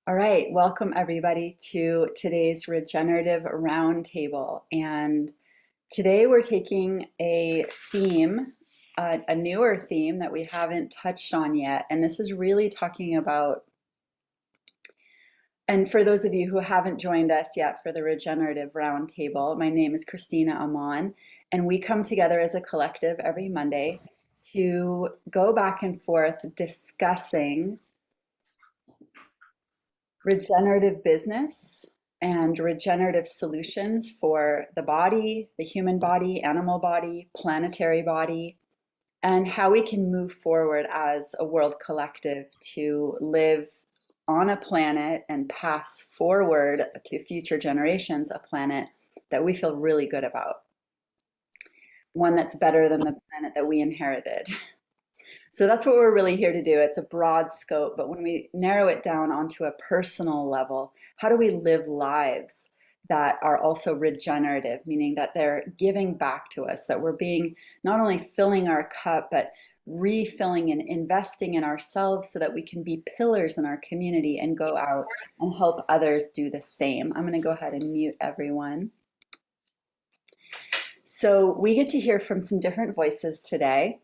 All right, welcome everybody to today's regenerative roundtable. And today we're taking a theme, a newer theme that we haven't touched on yet. And this is really talking about, and for those of you who haven't joined us yet for the regenerative roundtable, my name is Christina Amon, and we come together as a collective every Monday to go back and forth discussing regenerative business and regenerative solutions for the body, the human body, animal body, planetary body, and how we can move forward as a world collective to live on a planet and pass forward to future generations a planet that we feel really good about, one that's better than the planet that we inherited. So that's what we're really here to do. It's a broad scope, but when we narrow it down onto a personal level, how do we live lives that are also regenerative, meaning that they're giving back to us, that we're being not only filling our cup, but refilling and investing in ourselves so that we can be pillars in our community and go out and help others do the same. I'm going to go ahead and mute everyone. So we get to hear from some different voices today.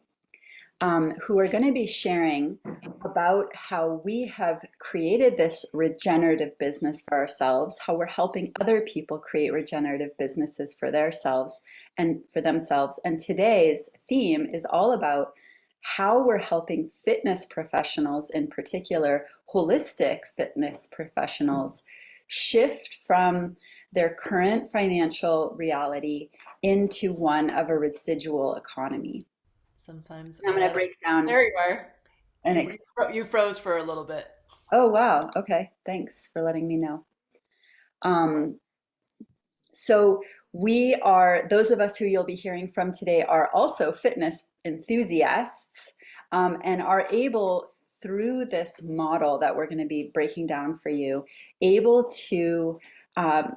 Who are going to be sharing about how we have created this regenerative business for ourselves, how we're helping other people create regenerative businesses for themselves and for themselves. And today's theme is all about how we're helping fitness professionals, in particular, holistic fitness professionals, shift from their current financial reality into one of a residual economy. Sometimes I'm a going to lot of break down there you are. an You ex you froze for a little bit. oh wow, okay, thanks for letting me know. Um, so we are, those of us who you'll be hearing from today are also fitness enthusiasts, and are able, through this model that we're going to be breaking down for you, able to um,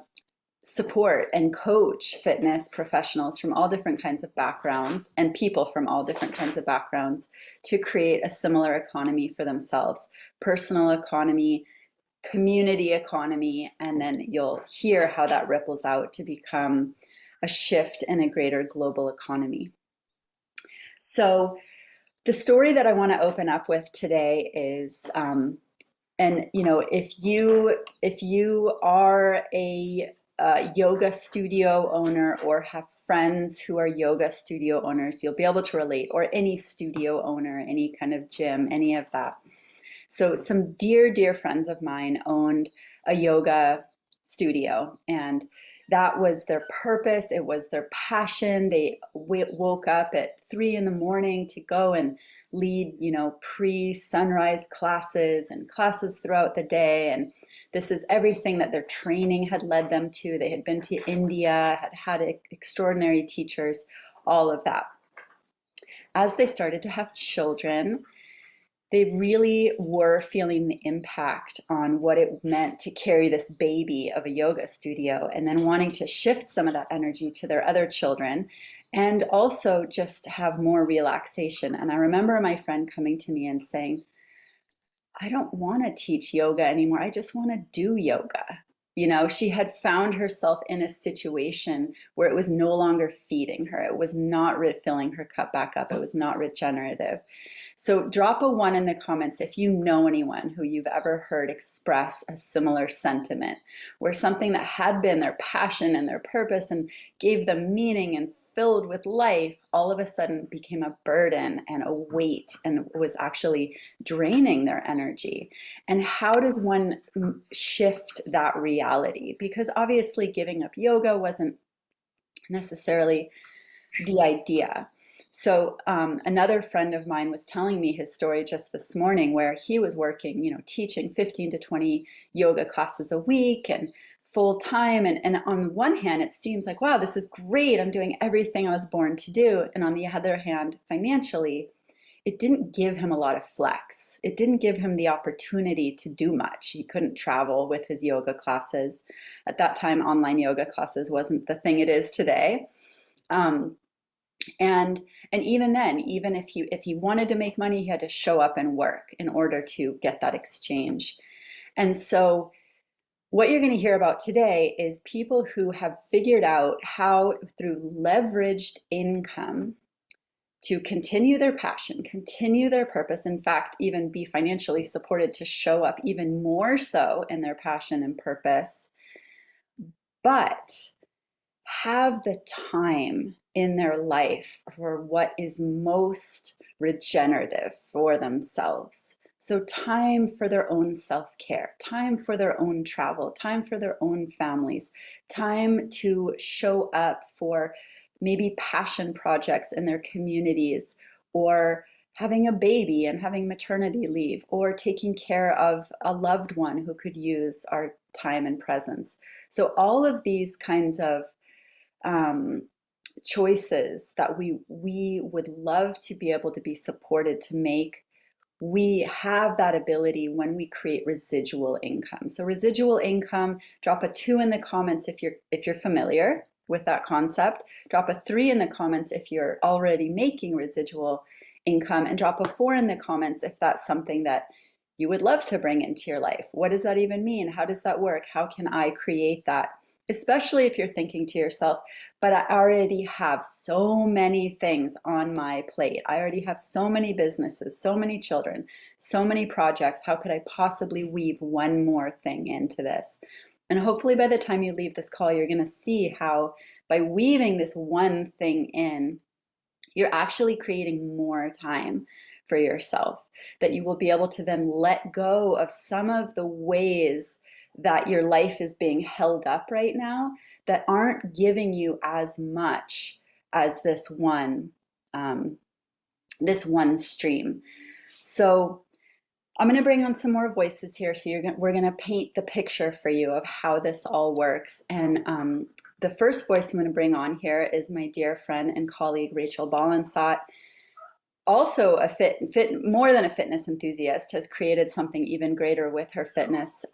support and coach fitness professionals from all different kinds of backgrounds and people from all different kinds of backgrounds to create a similar economy for themselves, personal economy, community economy, and then you'll hear how that ripples out to become a shift in a greater global economy. So the story that I want to open up with today is and if you are a yoga studio owner or have friends who are yoga studio owners, you'll be able to relate, or any studio owner, any kind of gym, any of that. So some dear friends of mine owned a yoga studio, and that was their purpose. It was their passion. They woke up at 3 in the morning to go and lead, pre-sunrise classes and classes throughout the day. And this is everything that their training had led them to. They had been to India, had had extraordinary teachers, all of that. As they started to have children, they really were feeling the impact on what it meant to carry this baby of a yoga studio, and then wanting to shift some of that energy to their other children and also just have more relaxation. And I remember my friend coming to me and saying, I don't want to teach yoga anymore. I just want to do yoga. She had found herself in a situation where it was no longer feeding her. It was not refilling her cup back up. It was not regenerative. So drop a one in the comments if you know anyone who you've ever heard express a similar sentiment, where something that had been their passion and their purpose and gave them meaning and filled with life all of a sudden became a burden and a weight and was actually draining their energy. And how does one shift that reality? Because obviously giving up yoga wasn't necessarily the idea. So another friend of mine was telling me his story just this morning, where he was working, teaching 15 to 20 yoga classes a week and full time. And on one hand, it seems like, wow, this is great. I'm doing everything I was born to do. And on the other hand, financially, it didn't give him a lot of flex. It didn't give him the opportunity to do much. He couldn't travel with his yoga classes. At that time, online yoga classes wasn't the thing it is today. Um, and even then, even if he wanted to make money, he had to show up and work in order to get that exchange. And so what you're going to hear about today is people who have figured out how, through leveraged income, to continue their passion, continue their purpose, in fact, even be financially supported to show up even more so in their passion and purpose, but have the time in their life for what is most regenerative for themselves. So, time for their own self care, time for their own travel, time for their own families, time to show up for maybe passion projects in their communities, or having a baby and having maternity leave, or taking care of a loved one who could use our time and presence. So, all of these kinds of um, choices that we would love to be able to be supported to make, we have that ability when we create residual income. So residual income, drop a 2 in the comments if you're familiar with that concept. Drop a 3 in the comments if you're already making residual income, and drop a 4 in the comments if that's something that you would love to bring into your life. What does that even mean? How does that work? How can I create that? Especially if you're thinking to yourself, but I already have so many things on my plate. I already have so many businesses, so many children, so many projects. How could I possibly weave one more thing into this? And hopefully by the time you leave this call, you're going to see how by weaving this one thing in, you're actually creating more time for yourself, that you will be able to then let go of some of the ways that your life is being held up right now that aren't giving you as much as um, this one stream. So I'm going to bring on some more voices here. So we're going to paint the picture for you of how this all works. And the first voice I'm going to bring on here is my dear friend and colleague, Rachel Ballensott. Also a more than a fitness enthusiast, has created something even greater with her fitness,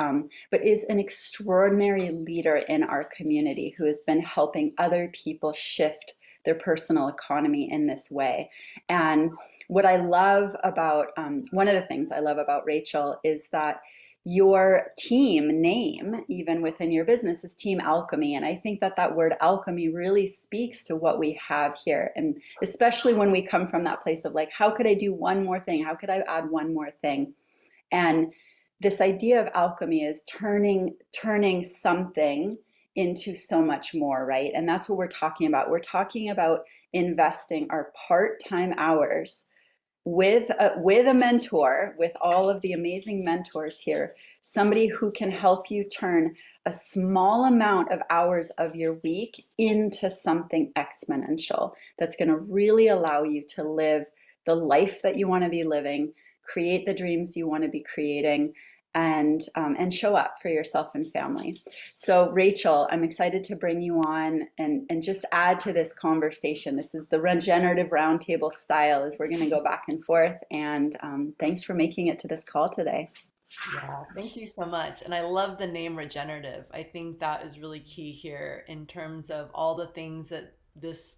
but is an extraordinary leader in our community who has been helping other people shift their personal economy in this way. And what I love about, one of the things I love about Rachel is that your team name, even within your business, is Team Alchemy. And I think that that word alchemy really speaks to what we have here. And especially when we come from that place of like, how could I do one more thing? How could I add one more thing? And this idea of alchemy is turning something into so much more, right? And that's what we're talking about. We're talking about investing our part-time hours with a mentor, with all of the amazing mentors here, somebody who can help you turn a small amount of hours of your week into something exponential that's going to really allow you to live the life that you want to be living, create the dreams you want to be creating, and show up for yourself and family. So Rachel, I'm excited to bring you on and just add to this conversation. This is the regenerative roundtable style, as we're going to go back and forth. And thanks for making it to this call today. Yeah, thank you so much. And I love the name regenerative. I think that is really key here in terms of all the things that this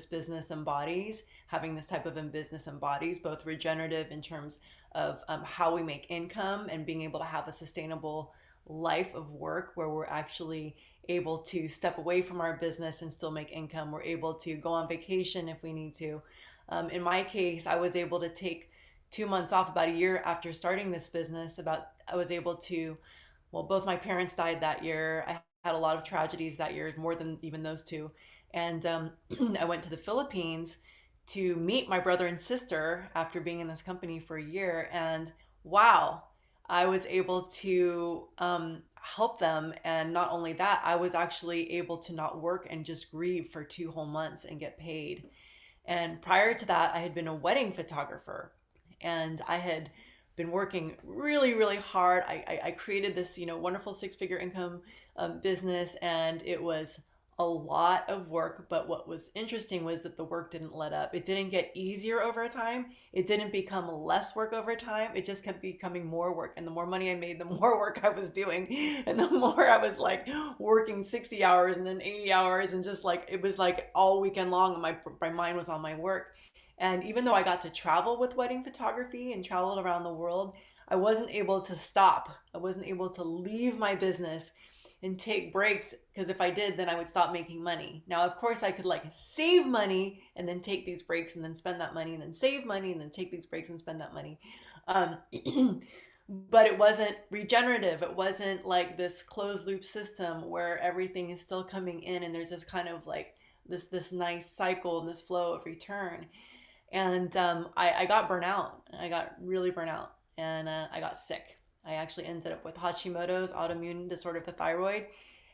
business embodies, having this type of in business embodies, both regenerative in terms of how we make income and being able to have a sustainable life of work where we're actually able to step away from our business and still make income. We're able to go on vacation if we need to. In my case, I was able to take 2 months off about a year after starting this business. I was able to, well, both my parents died that year. I had a lot of tragedies that year, more than even those two. And I went to the Philippines to meet my brother and sister after being in this company for a year. And wow, I was able to help them. And not only that, I was actually able to not work and just grieve for 2 whole months and get paid. And prior to that, I had been a wedding photographer, and I had been working really, really hard. I created this, wonderful six-figure income business, and it was a lot of work. But what was interesting was that the work didn't let up. It didn't get easier over time. It didn't become less work over time. It just kept becoming more work. And the more money I made, the more work I was doing. And the more I was like working 60 hours and then 80 hours, and just like it was like all weekend long, and my mind was on my work. And even though I got to travel with wedding photography and traveled around the world, I wasn't able to stop. I wasn't able to leave my business and take breaks, because if I did, then I would stop making money. Now, of course, I could like save money and then take these breaks and then spend that money and then save money and then take these breaks and spend that money. Um, but it wasn't regenerative. It wasn't like this closed loop system where everything is still coming in and there's this kind of like this nice cycle and this flow of return. And I got burnt out. I got really burnt out, and I got sick. I actually ended up with Hashimoto's, autoimmune disorder of the thyroid.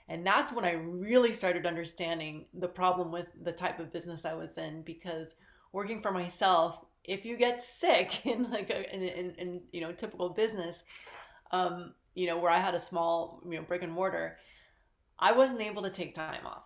And that's when I really started understanding the problem with the type of business I was in, because working for myself, if you get sick in like in typical business, where I had a small brick and mortar, I wasn't able to take time off.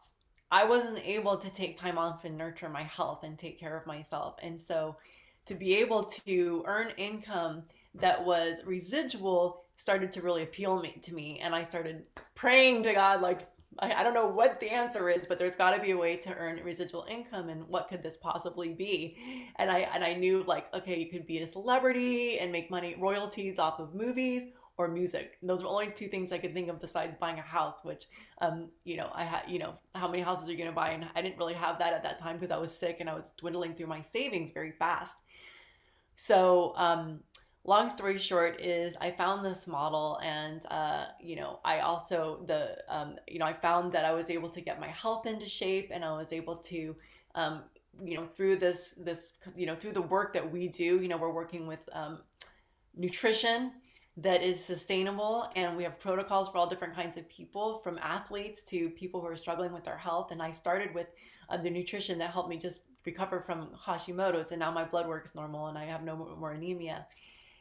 I wasn't able to take time off and nurture my health and take care of myself. And so to be able to earn income that was residual started to really appeal to me. And I started praying to God, like, I don't know what the answer is, but there's got to be a way to earn residual income, and what could this possibly be? And I knew, like, okay, you could be a celebrity and make money, royalties off of movies or music. And those were only two things I could think of besides buying a house, which I had, how many houses are you going to buy? And I didn't really have that at that time because I was sick and I was dwindling through my savings very fast. So, long story short is I found this model, and I also I found that I was able to get my health into shape, and I was able to through this through the work that we do, we're working with nutrition that is sustainable, and we have protocols for all different kinds of people, from athletes to people who are struggling with their health. And I started with the nutrition that helped me just recover from Hashimoto's, and now my blood work is normal and I have no more anemia.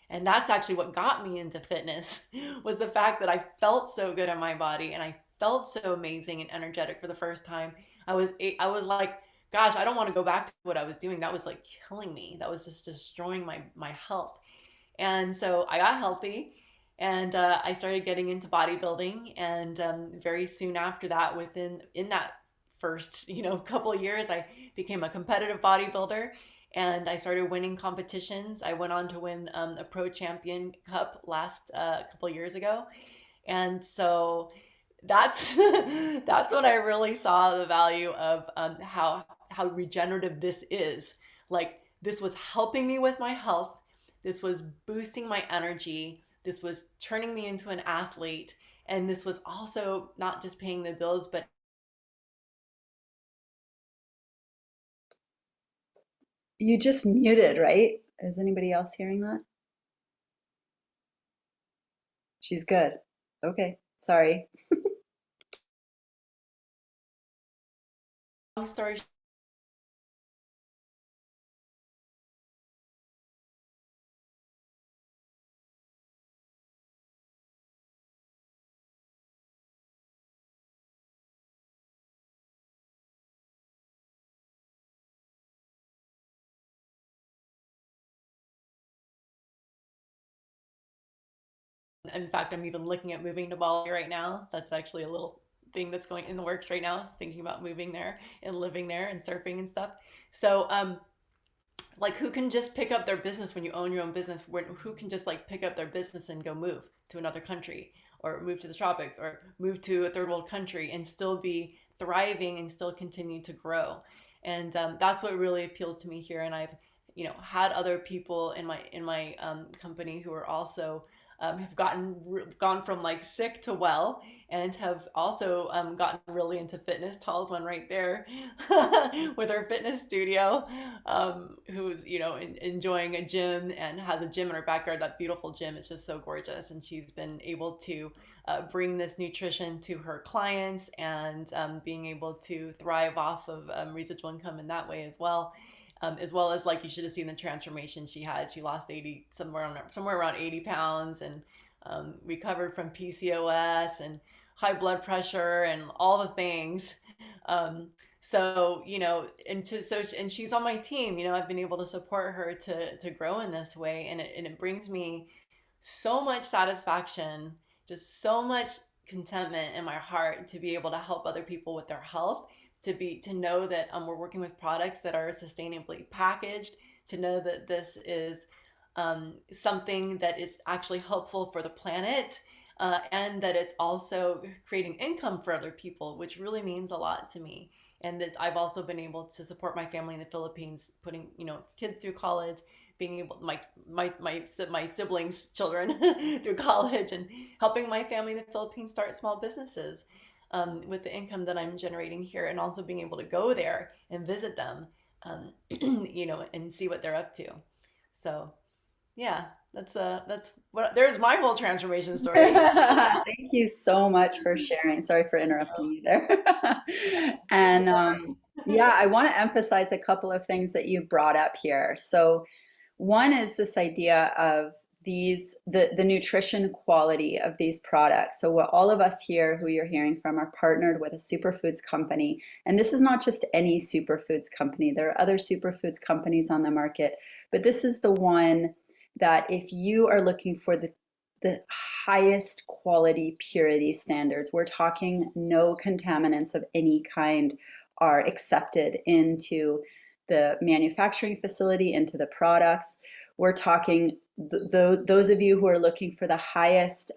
And that's actually what got me into fitness was the fact that I felt so good in my body and I felt so amazing and energetic for the first time. I was like, gosh, I don't want to go back to what I was doing. That was like killing me. That was just destroying my health. And so I got healthy, and I started getting into bodybuilding. And very soon after that, within in that first couple of years, I became a competitive bodybuilder, and I started winning competitions. I went on to win a pro champion cup last couple of years ago, and so that's that's when I really saw the value of how regenerative this is. Like, this was helping me with my health. This was boosting my energy. This was turning me into an athlete. And this was also not just paying the bills, but You just muted, right? Is anybody else hearing that? She's good. Okay, sorry. long story. In fact, I'm even looking at moving to Bali right now. That's actually a little thing that's going in the works right now, is thinking about moving there and living there and surfing and stuff. So, like, who can just pick up their business when you own your own business? Who can just like pick up their business and go move to another country, or move to the tropics, or move to a third world country and still be thriving and still continue to grow? And that's what really appeals to me here. And I've had other people in my company who are also have gone from like sick to well, and have also gotten really into fitness. Tall's one right there with her fitness studio, who's enjoying a gym and has a gym in her backyard. That beautiful gym, it's just so gorgeous, and she's been able to bring this nutrition to her clients, and being able to thrive off of residual income in that way as well. As well as, like, you should have seen the transformation she had. She lost 80, somewhere around 80 pounds, and recovered from PCOS and high blood pressure and all the things. Um, so and she's on my team. I've been able to support her to grow in this way, and it brings me so much satisfaction, just so much contentment in my heart to be able to help other people with their health, to know that we're working with products that are sustainably packaged, to know that this is something that is actually helpful for the planet, and that it's also creating income for other people, which really means a lot to me. And that I've also been able to support my family in the Philippines, putting kids through college, being able my siblings' children through college, and helping my family in the Philippines start small businesses with the income that I'm generating here, and also being able to go there and visit them, and see what they're up to. So yeah, that's what there's my whole transformation story. Thank you so much for sharing. Sorry for interrupting you there. And yeah, I want to emphasize a couple of things that you brought up here. So one is this idea of the nutrition quality of these products. So what all of us here who you're hearing from are partnered with a superfoods company. And this is not just any superfoods company. There are other superfoods companies on the market, but this is the one that if you are looking for the highest quality purity standards, we're talking no contaminants of any kind are accepted into the manufacturing facility, into the products. We're talking those of you who are looking for the highest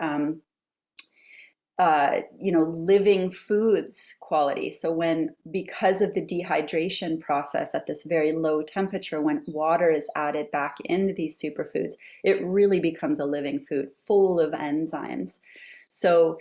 living foods quality. So because of the dehydration process at this very low temperature, when water is added back into these superfoods, it really becomes a living food full of enzymes. So,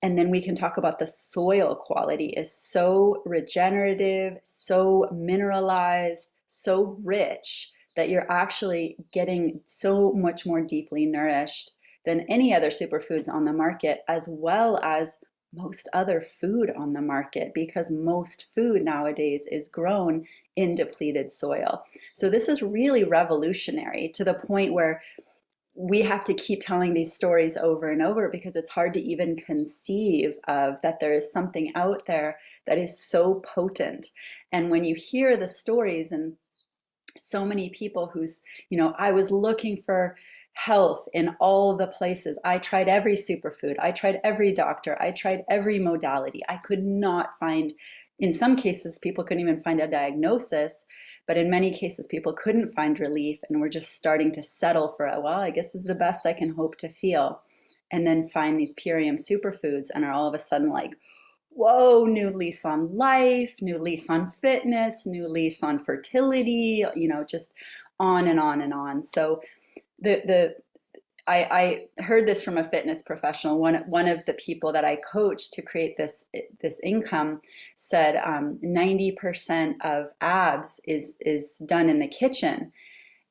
and then we can talk about the soil quality is so regenerative, so mineralized, so rich that you're actually getting so much more deeply nourished than any other superfoods on the market, as well as most other food on the market, because most food nowadays is grown in depleted soil. So this is really revolutionary to the point where we have to keep telling these stories over and over because it's hard to even conceive of that there is something out there that is so potent. And when you hear the stories and so many people I was looking for health in all the places. I tried every superfood. I tried every doctor. I tried every modality. I could not find, in some cases, people couldn't even find a diagnosis, but in many cases, people couldn't find relief and were just starting to settle for, well, I guess this is the best I can hope to feel. And then find these purium superfoods and are all of a sudden like, whoa, new lease on life, new lease on fitness, new lease on fertility, just on and on and on. So the I heard this from a fitness professional. One of the people that I coached to create this income said 90% of abs is done in the kitchen.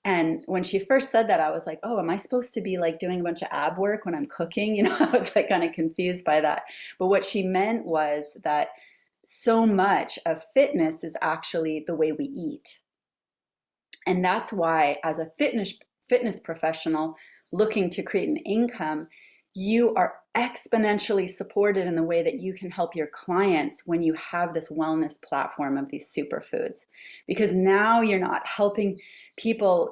And when she first said that, I was like, oh, am I supposed to be like doing a bunch of ab work when I'm cooking? I was like kind of confused by that. But what she meant was that so much of fitness is actually the way we eat. And that's why, as a fitness professional looking to create an income, you are exponentially supported in the way that you can help your clients when you have this wellness platform of these superfoods. Because now you're not helping people,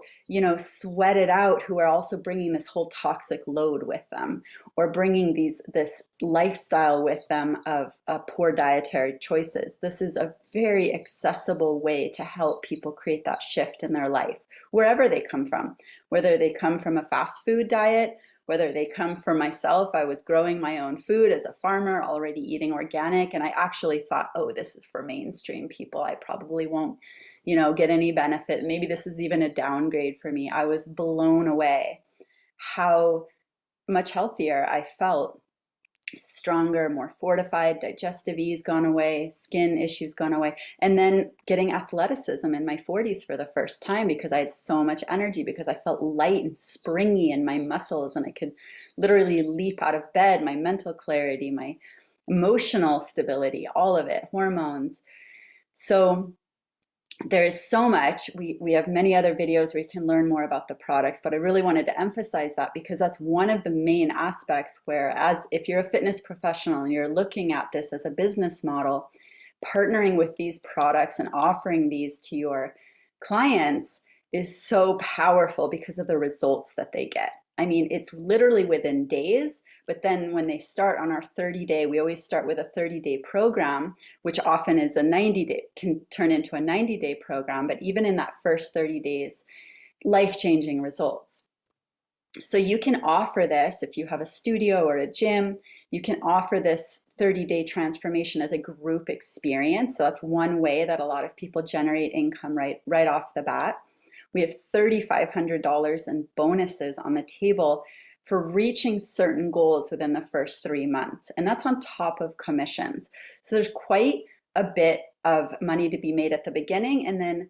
sweat it out, who are also bringing this whole toxic load with them, or bringing this lifestyle with them of poor dietary choices. This is a very accessible way to help people create that shift in their life, wherever they come from, whether they come from a fast food diet, whether they come from myself. I was growing my own food as a farmer, already eating organic, and I actually thought, oh, this is for mainstream people. I probably won't, get any benefit. Maybe this is even a downgrade for me. I was blown away how much healthier I felt, stronger, more fortified, digestive ease gone away, skin issues gone away, and then getting athleticism in my 40s for the first time because I had so much energy, because I felt light and springy in my muscles and I could literally leap out of bed, my mental clarity, my emotional stability, all of it, hormones. So there is so much. We have many other videos where you can learn more about the products, but I really wanted to emphasize that because that's one of the main aspects where, as if you're a fitness professional and you're looking at this as a business model, partnering with these products and offering these to your clients is so powerful because of the results that they get. I mean, it's literally within days, but then when they start on our 30-day, we always start with a 30-day program, which often is a 90-day, can turn into a 90-day program, but even in that first 30 days, life-changing results. So you can offer this if you have a studio or a gym, you can offer this 30-day transformation as a group experience. So that's one way that a lot of people generate income right off the bat. We have $3,500 in bonuses on the table for reaching certain goals within the first 3 months. And that's on top of commissions. So there's quite a bit of money to be made at the beginning. And then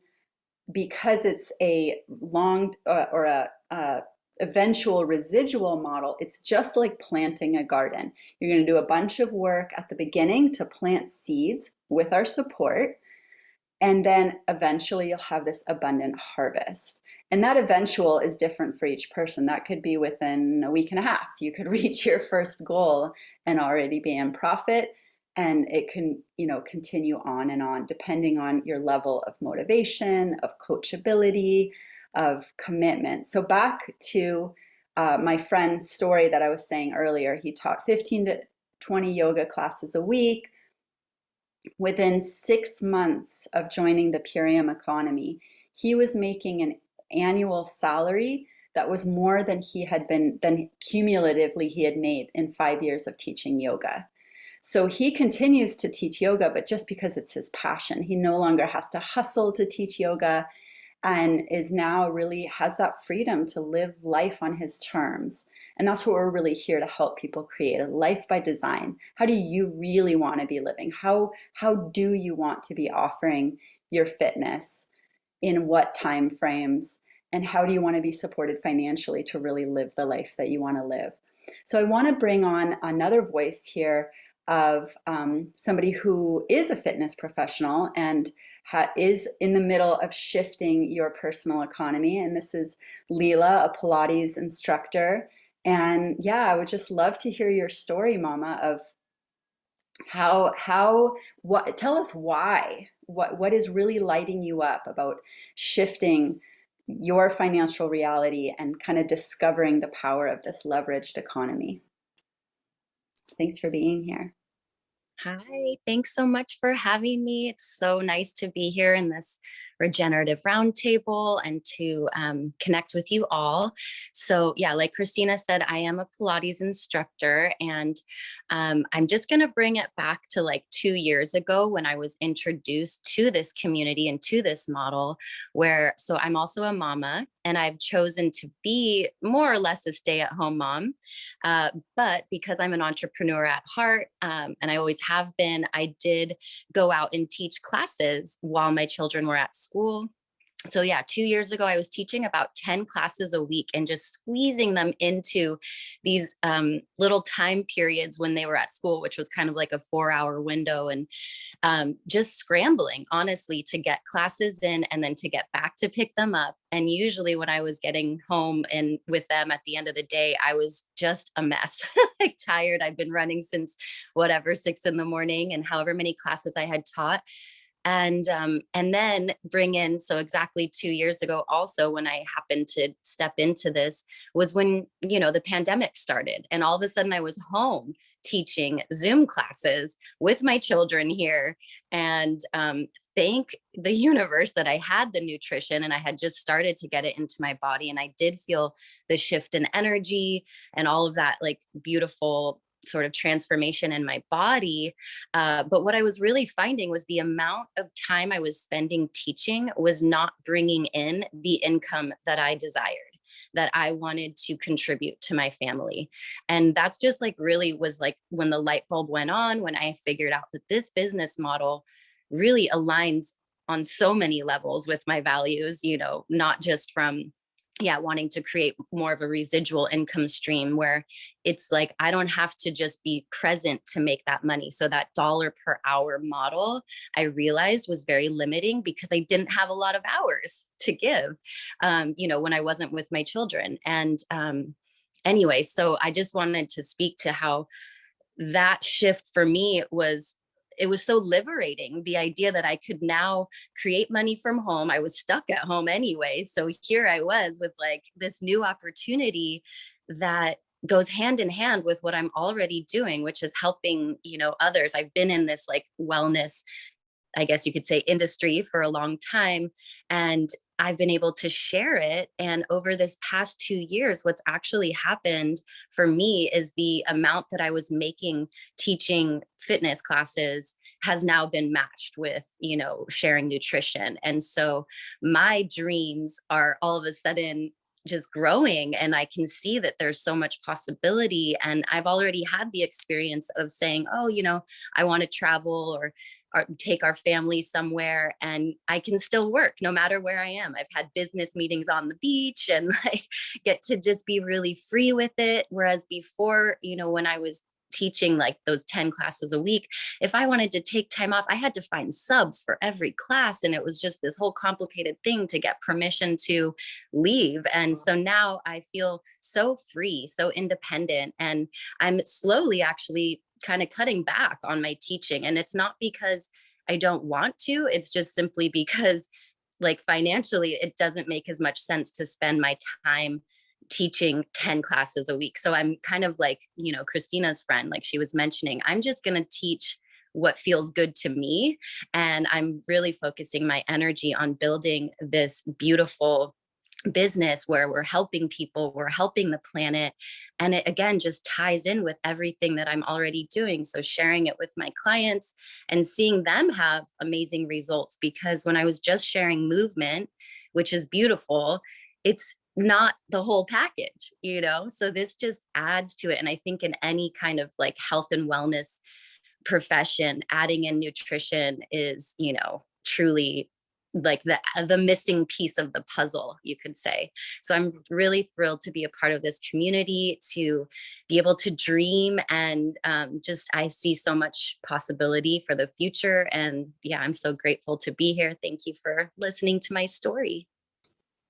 because it's a long or a eventual residual model, it's just like planting a garden. You're going to do a bunch of work at the beginning to plant seeds with our support, and then eventually you'll have this abundant harvest. And that eventual is different for each person. That could be within a week and a half. You could reach your first goal and already be in profit. And it can, continue on and on, depending on your level of motivation, of coachability, of commitment. So back to my friend's story that I was saying earlier, he taught 15 to 20 yoga classes a week. Within 6 months of joining the Purium economy, he was making an annual salary that was more than than cumulatively he had made in 5 years of teaching yoga. So he continues to teach yoga, but just because it's his passion. He no longer has to hustle to teach yoga, and is now really has that freedom to live life on his terms. And that's what we're really here to help people create, a life by design. How do you really want to be living? How do you want to be offering your fitness? In what time frames? And how do you want to be supported financially to really live the life that you want to live? So I want to bring on another voice here of somebody who is a fitness professional and is in the middle of shifting your personal economy. And this is Leela, a Pilates instructor. And yeah, I would just love to hear your story, Mama, of what, tell us why, what is really lighting you up about shifting your financial reality and kind of discovering the power of this leveraged economy. Thanks for being here. Hi, thanks so much for having me. It's so nice to be here in this regenerative roundtable and to connect with you all. So yeah, like Christina said, I am a Pilates instructor, and I'm just going to bring it back to like 2 years ago when I was introduced to this community and to this model so I'm also a mama, and I've chosen to be more or less a stay-at-home mom. But because I'm an entrepreneur at heart, and I always have been, I did go out and teach classes while my children were at school. So yeah, 2 years ago, I was teaching about 10 classes a week and just squeezing them into these little time periods when they were at school, which was kind of like a 4-hour window, and just scrambling, honestly, to get classes in and then to get back to pick them up. And usually when I was getting home and with them at the end of the day, I was just a mess, like tired. I've been running since whatever, 6 in the morning, and however many classes I had taught. And then bring in, so exactly 2 years ago also, when I happened to step into this, was when the pandemic started, and all of a sudden I was home teaching Zoom classes with my children here. And thank the universe that I had the nutrition and I had just started to get it into my body, and I did feel the shift in energy and all of that, like, beautiful sort of transformation in my body. But what I was really finding was the amount of time I was spending teaching was not bringing in the income that I desired, that I wanted to contribute to my family. And that's just like really was like when the light bulb went on, when I figured out that this business model really aligns on so many levels with my values, not just from wanting to create more of a residual income stream where it's like I don't have to just be present to make that money. So that dollar per hour model, I realized, was very limiting because I didn't have a lot of hours to give, when I wasn't with my children. And anyway, so I just wanted to speak to how that shift for me it was so liberating. The idea that I could now create money from home. I was stuck at home anyway. So here I was with like this new opportunity. that goes hand in hand with what I'm already doing, which is helping, others. I've been in this like wellness, I guess you could say, industry for a long time. And I've been able to share it. And over this past 2 years, what's actually happened for me is the amount that I was making teaching fitness classes has now been matched with, sharing nutrition. And so my dreams are all of a sudden just growing, and I can see that there's so much possibility. And I've already had the experience of saying, oh, I want to travel or take our family somewhere, and I can still work no matter where I am. I've had business meetings on the beach and like get to just be really free with it. Whereas before, when I was teaching like those 10 classes a week, if I wanted to take time off, I had to find subs for every class. And it was just this whole complicated thing to get permission to leave. And so now I feel so free, so independent. And I'm slowly actually kind of cutting back on my teaching. And it's not because I don't want to, it's just simply because like financially, it doesn't make as much sense to spend my time teaching 10 classes a week. So I'm kind of like, Christina's friend, like she was mentioning, I'm just going to teach what feels good to me. And I'm really focusing my energy on building this beautiful business where we're helping people, we're helping the planet. And it again just ties in with everything that I'm already doing. So sharing it with my clients and seeing them have amazing results, because when I was just sharing movement, which is beautiful, it's not the whole package, so this just adds to it. And I think in any kind of like health and wellness profession, adding in nutrition is, truly like the missing piece of the puzzle, you could say. So I'm really thrilled to be a part of this community, to be able to dream, and just I see so much possibility for the future. And yeah, I'm so grateful to be here. Thank you for listening to my story.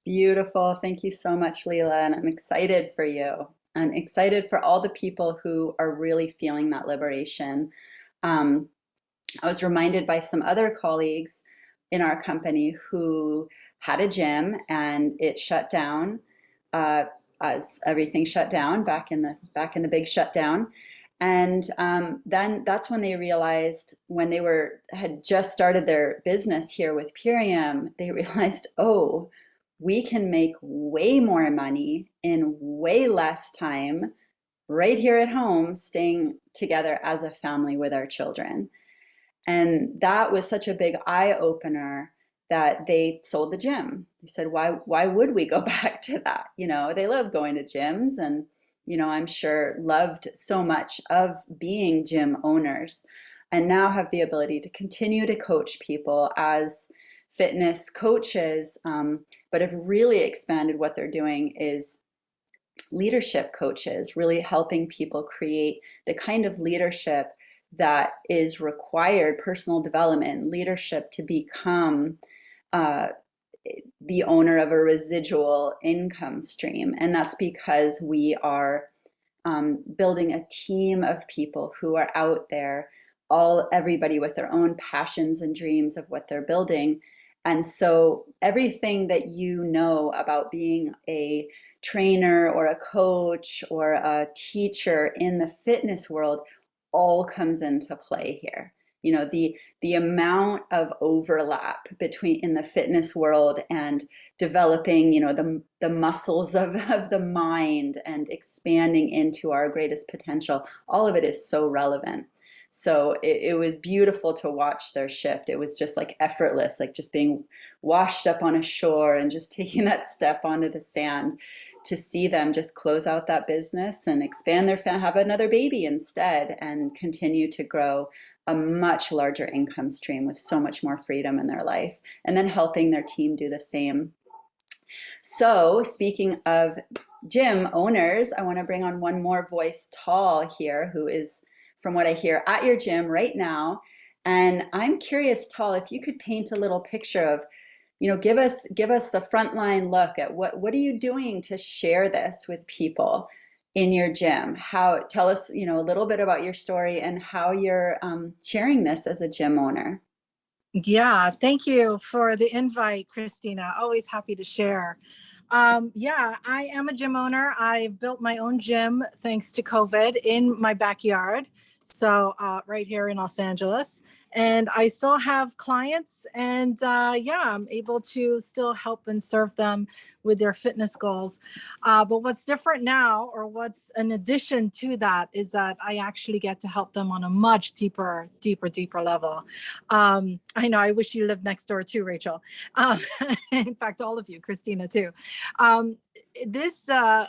Beautiful. Thank you so much, Leela. And I'm excited for you. I'm excited for all the people who are really feeling that liberation. Um, I was reminded by some other colleagues in our company who had a gym and it shut down as everything shut down back in the big shutdown. And then that's when they realized, when they had just started their business here with Purium, they realized, oh, we can make way more money in way less time right here at home, staying together as a family with our children. And that was such a big eye opener that they sold the gym. They said, why would we go back to that? They love going to gyms, and, I'm sure loved so much of being gym owners, and now have the ability to continue to coach people as fitness coaches, but have really expanded what they're doing is leadership coaches, really helping people create the kind of leadership that is required, personal development, leadership to become uh, the owner of a residual income stream. And that's because we are building a team of people who are out there, everybody with their own passions and dreams of what they're building. And so everything that you know about being a trainer or a coach or a teacher in the fitness world all comes into play here. The amount of overlap between in the fitness world and developing, the muscles of the mind and expanding into our greatest potential, all of it is so relevant. So it was beautiful to watch their shift. It was just like effortless, like just being washed up on a shore and just taking that step onto the sand, to see them just close out that business and expand their family, have another baby instead, and continue to grow a much larger income stream with so much more freedom in their life, and then helping their team do the same. So speaking of gym owners, I want to bring on one more voice, Tall here, who is, from what I hear, at your gym right now. And I'm curious, Tall, if you could paint a little picture of, give us the frontline look at what are you doing to share this with people in your gym? Tell us, a little bit about your story and how you're sharing this as a gym owner. Yeah, thank you for the invite, Christina. Always happy to share. Yeah, I am a gym owner. I built my own gym thanks to COVID in my backyard. So, right here in Los Angeles. And I still have clients, and yeah, I'm able to still help and serve them with their fitness goals. But what's different now, or what's an addition to that, is that I actually get to help them on a much deeper level. I know, I wish you lived next door too, Rachel. Um, in fact, all of you, Christina too. Um,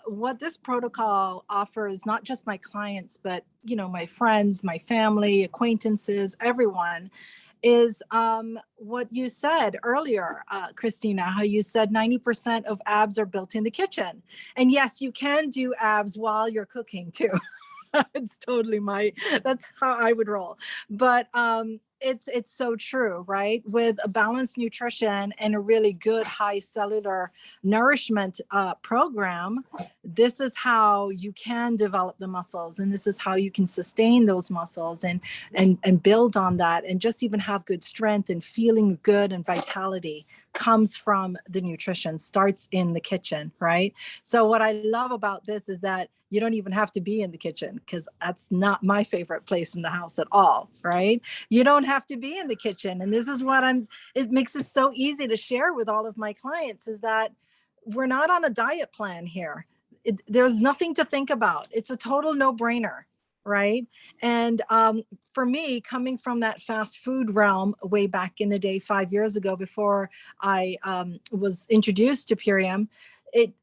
what this protocol offers, not just my clients, but my friends, my family, acquaintances, everyone, is what you said earlier, Christina, how you said 90% of abs are built in the kitchen. And yes, you can do abs while you're cooking too. It's totally that's how I would roll. But it's so true, right? With a balanced nutrition and a really good high cellular nourishment program, this is how you can develop the muscles, and this is how you can sustain those muscles and build on that, and just even have good strength and feeling good, and vitality comes from the nutrition, starts in the kitchen, right? So what I love about this is that you don't even have to be in the kitchen, because that's not my favorite place in the house at all, right? You don't have to be in the kitchen. And this is it makes it so easy to share with all of my clients, is that we're not on a diet plan here. There's nothing to think about. It's a total no-brainer, right? And for me, coming from that fast food realm way back in the day, 5 years ago, before I was introduced to Purium, it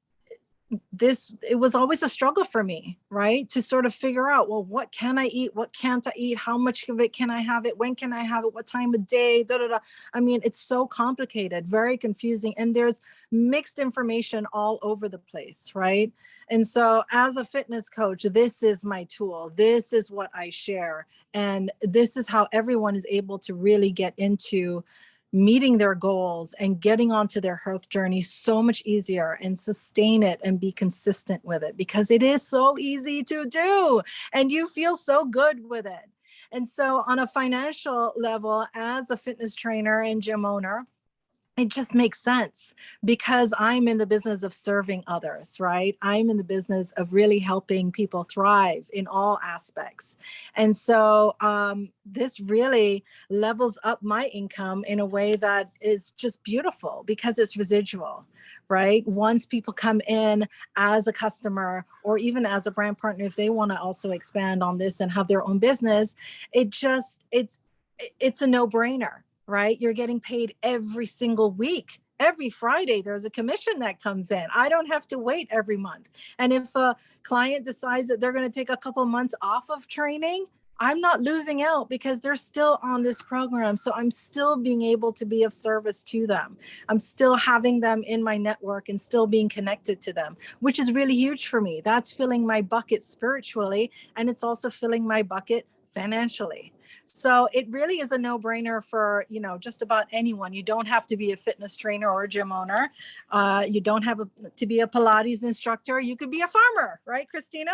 was always a struggle for me, right? To sort of figure out, well, what can I eat? What can't I eat? How much of it can I have it? When can I have it? What time of day? Da, da, da. I mean, it's so complicated, very confusing. And there's mixed information all over the place, right? And so as a fitness coach, this is my tool. This is what I share. And this is how everyone is able to really get into meeting their goals and getting onto their health journey so much easier, and sustain it and be consistent with it, because it is so easy to do and you feel so good with it. And so on a financial level, as a fitness trainer and gym owner, it just makes sense, because I'm in the business of serving others, right? I'm in the business of really helping people thrive in all aspects. And so this really levels up my income in a way that is just beautiful, because it's residual, right? Once people come in as a customer, or even as a brand partner, if they want to also expand on this and have their own business, it's a no-brainer, right? You're getting paid every single week. Every Friday, there's a commission that comes in. I don't have to wait every month. And if a client decides that they're going to take a couple months off of training, I'm not losing out, because they're still on this program. So I'm still being able to be of service to them. I'm still having them in my network and still being connected to them, which is really huge for me. That's filling my bucket spiritually, and it's also filling my bucket financially. So it really is a no-brainer for, just about anyone. You don't have to be a fitness trainer or a gym owner. You don't have to be a Pilates instructor. You could be a farmer, right, Christina?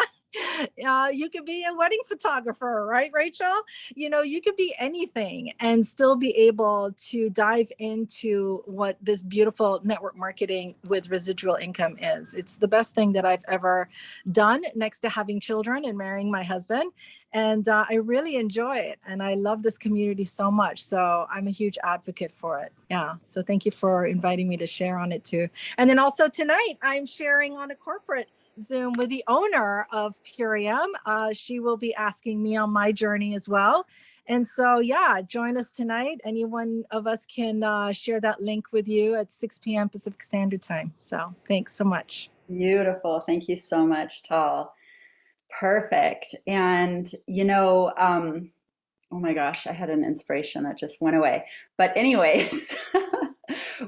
You could be a wedding photographer, right, Rachel? You could be anything and still be able to dive into what this beautiful network marketing with residual income is. It's the best thing that I've ever done, next to having children and marrying my husband. And I really enjoy it. And I love this community so much. So I'm a huge advocate for it. Yeah. So thank you for inviting me to share on it too. And then also tonight, I'm sharing on a corporate Zoom with the owner of Purium. She will be asking me on my journey as well. And so, yeah, join us tonight. Any one of us can share that link with you at 6 p.m. Pacific Standard Time. So thanks so much. Beautiful. Thank you so much, Tal. Perfect. And, oh my gosh, I had an inspiration that just went away. But anyways,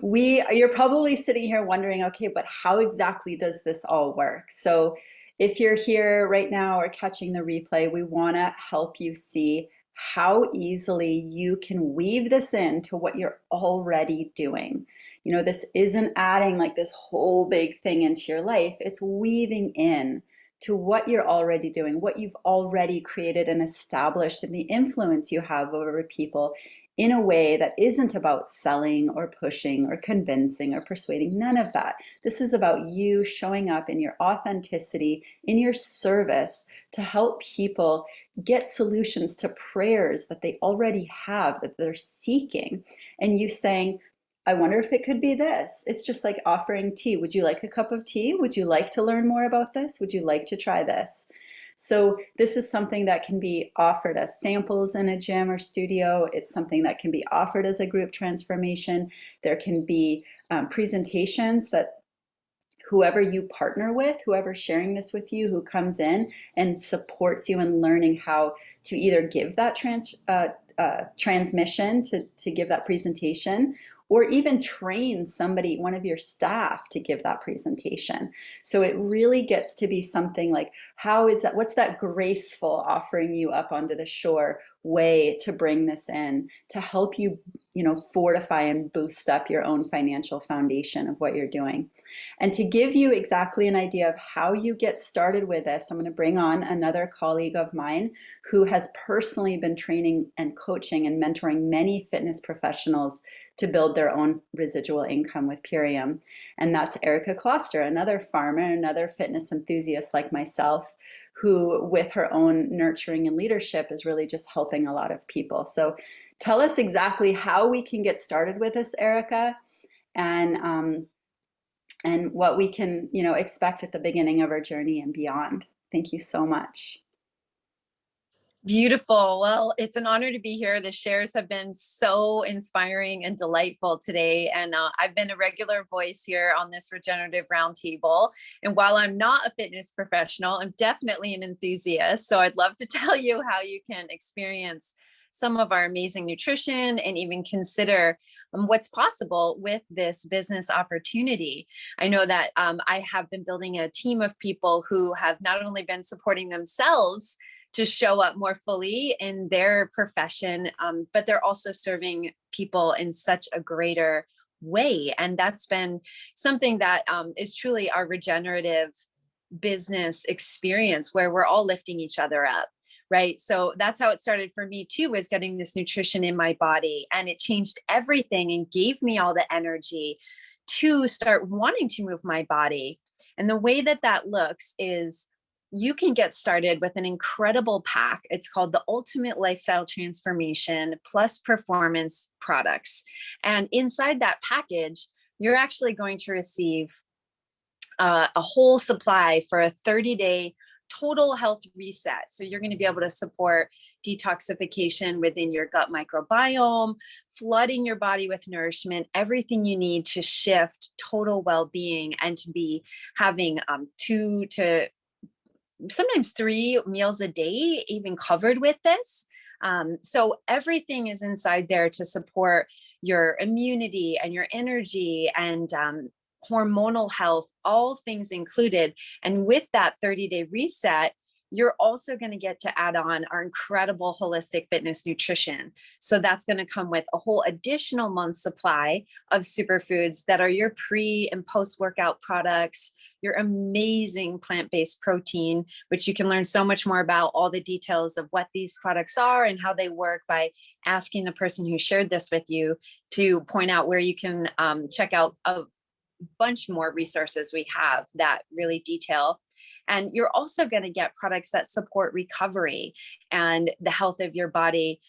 you're probably sitting here wondering, okay, but how exactly does this all work? So if you're here right now or catching the replay, we want to help you see how easily you can weave this into what you're already doing. This isn't adding like this whole big thing into your life. It's weaving in to what you're already doing, what you've already created and established, and the influence you have over people in a way that isn't about selling or pushing or convincing or persuading, none of that. This is about you showing up in your authenticity, in your service to help people get solutions to prayers that they already have, that they're seeking. And you saying, I wonder if it could be this. It's just like offering tea. Would you like a cup of tea? Would you like to learn more about this? Would you like to try this? So this is something that can be offered as samples in a gym or studio. It's something that can be offered as a group transformation. There can be presentations that whoever you partner with, whoever's sharing this with you, who comes in and supports you in learning how to either give that transmission to give that presentation, or even train somebody, one of your staff, to give that presentation. So it really gets to be something like, how is that, what's that graceful offering you up onto the shore way to bring this in to help you, fortify and boost up your own financial foundation of what you're doing. And to give you exactly an idea of how you get started with this, I'm going to bring on another colleague of mine who has personally been training and coaching and mentoring many fitness professionals to build their own residual income with Purium. And that's Erica Kloster, another farmer, another fitness enthusiast like myself, who with her own nurturing and leadership is really just helping a lot of people. So tell us exactly how we can get started with this, Erica, and what we can, expect at the beginning of our journey and beyond. Thank you so much. Beautiful. Well, it's an honor to be here. The shares have been so inspiring and delightful today. And I've been a regular voice here on this regenerative roundtable. And while I'm not a fitness professional, I'm definitely an enthusiast. So I'd love to tell you how you can experience some of our amazing nutrition and even consider what's possible with this business opportunity. I know that I have been building a team of people who have not only been supporting themselves to show up more fully in their profession, but they're also serving people in such a greater way. And that's been something that is truly our regenerative business experience, where we're all lifting each other up. Right. So that's how it started for me too, was getting this nutrition in my body, and it changed everything and gave me all the energy to start wanting to move my body. And the way that that looks is, you can get started with an incredible pack. It's called the Ultimate Lifestyle Transformation Plus Performance Products. And inside that package, you're actually going to receive a whole supply for a 30-day total health reset. So you're going to be able to support detoxification within your gut microbiome, flooding your body with nourishment, everything you need to shift total well-being, and to be having 2 to sometimes 3 meals a day even covered with this. So everything is inside there to support your immunity and your energy and hormonal health, all things included. And with that 30-day reset, you're also going to get to add on our incredible holistic fitness nutrition. So that's going to come with a whole additional month's supply of superfoods that are your pre and post-workout products, your amazing plant-based protein, which you can learn so much more about all the details of what these products are and how they work by asking the person who shared this with you to point out where you can check out a bunch more resources we have that really detail. And you're also going to get products that support recovery and the health of your body,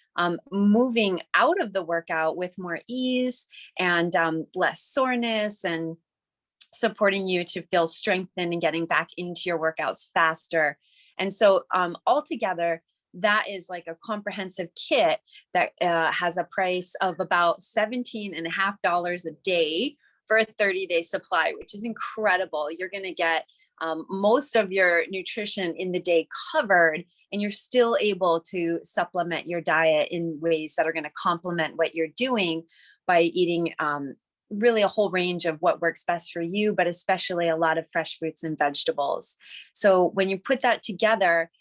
moving out of the workout with more ease and less soreness, and supporting you to feel strengthened and getting back into your workouts faster. And so altogether, that is like a comprehensive kit that has a price of about $17.50 a day for a 30-day supply, which is incredible. You're going to get most of your nutrition in the day covered, and you're still able to supplement your diet in ways that are going to complement what you're doing by eating really a whole range of what works best for you, but especially a lot of fresh fruits and vegetables. So when you put that together,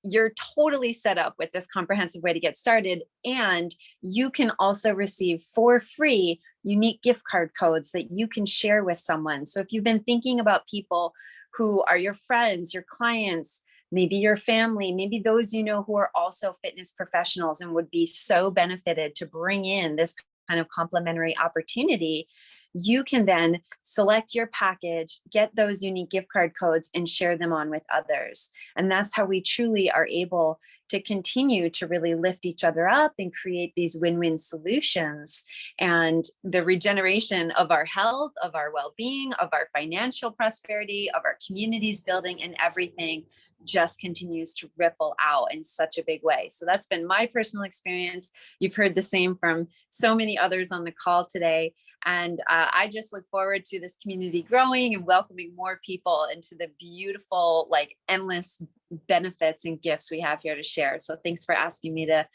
you're totally set up with this comprehensive way to get started. And you can also receive for free unique gift card codes that you can share with someone. So if you've been thinking about people who are your friends, your clients, maybe your family, maybe those you know who are also fitness professionals and would be so benefited to bring in this kind of complementary opportunity, you can then select your package, get those unique gift card codes, and share them on with others. And that's how we truly are able to continue to really lift each other up and create these win-win solutions. And the regeneration of our health, of our well-being, of our financial prosperity, of our communities building, and everything just continues to ripple out in such a big way. So that's been my personal experience. You've heard the same from so many others on the call today. And I just look forward to this community growing and welcoming more people into the beautiful, like, endless benefits and gifts we have here to share. So thanks for asking me to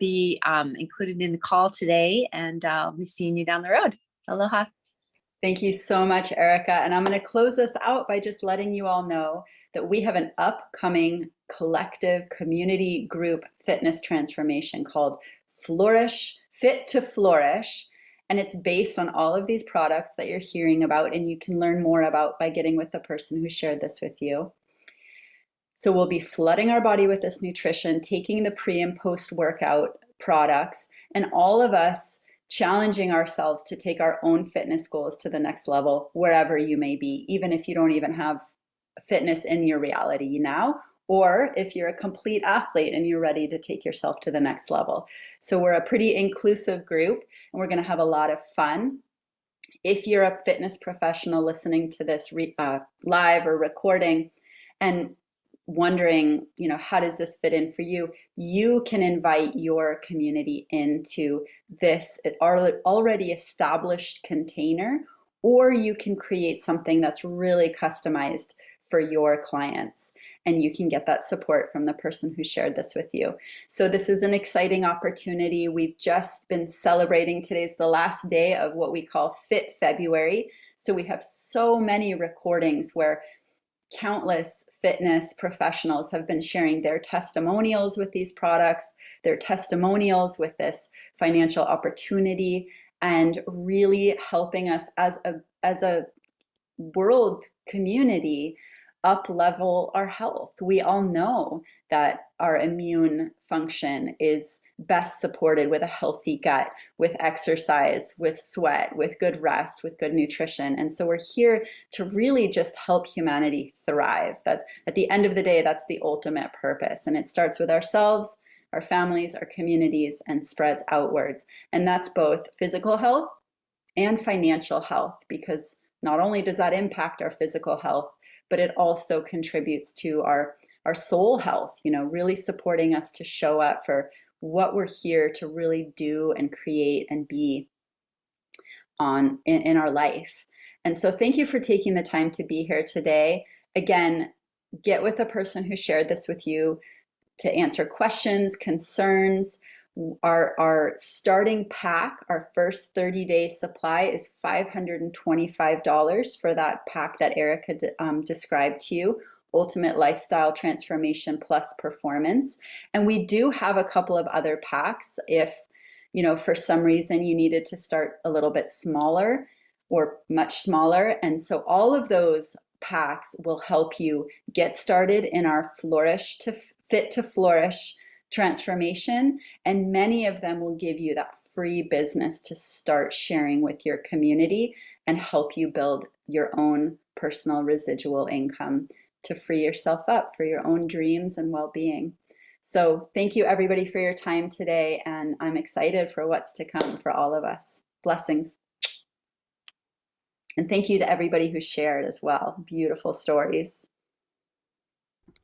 be included in the call today, and I'll be seeing you down the road. Aloha. Thank you so much, Erica. And I'm going to close this out by just letting you all know that we have an upcoming collective community group fitness transformation called Flourish, Fit to Flourish. And it's based on all of these products that you're hearing about, and you can learn more about by getting with the person who shared this with you. So we'll be flooding our body with this nutrition, taking the pre and post workout products, and all of us challenging ourselves to take our own fitness goals to the next level, wherever you may be, even if you don't even have fitness in your reality now, or if you're a complete athlete and you're ready to take yourself to the next level. So we're a pretty inclusive group, and we're going to have a lot of fun. If you're a fitness professional listening to this live or recording and wondering, how does this fit in for you, you can invite your community into this already established container, or you can create something that's really customized for your clients, and you can get that support from the person who shared this with you. So this is an exciting opportunity. We've just been celebrating, today's the last day of what we call Fit February. So we have so many recordings where countless fitness professionals have been sharing their testimonials with these products, their testimonials with this financial opportunity, and really helping us as a world community up level our health. We all know that our immune function is best supported with a healthy gut, with exercise, with sweat, with good rest, with good nutrition. And so we're here to really just help humanity thrive. That at the end of the day, that's the ultimate purpose. And it starts with ourselves, our families, our communities, and spreads outwards. And that's both physical health and financial health, because not only does that impact our physical health, but it also contributes to our soul health, really supporting us to show up for what we're here to really do and create and be in our life. And so thank you for taking the time to be here today. Again, get with the person who shared this with you to answer questions, concerns. Our starting pack, our first 30-day supply, is $525 for that pack that Erica described to you, Ultimate Lifestyle Transformation Plus Performance. And we do have a couple of other packs if, for some reason you needed to start a little bit smaller or much smaller. And so all of those packs will help you get started in our Fit to Flourish transformation, and many of them will give you that free business to start sharing with your community and help you build your own personal residual income to free yourself up for your own dreams and well-being. So thank you everybody for your time today, and I'm excited for what's to come for all of us. Blessings. And thank you to everybody who shared as well. Beautiful stories.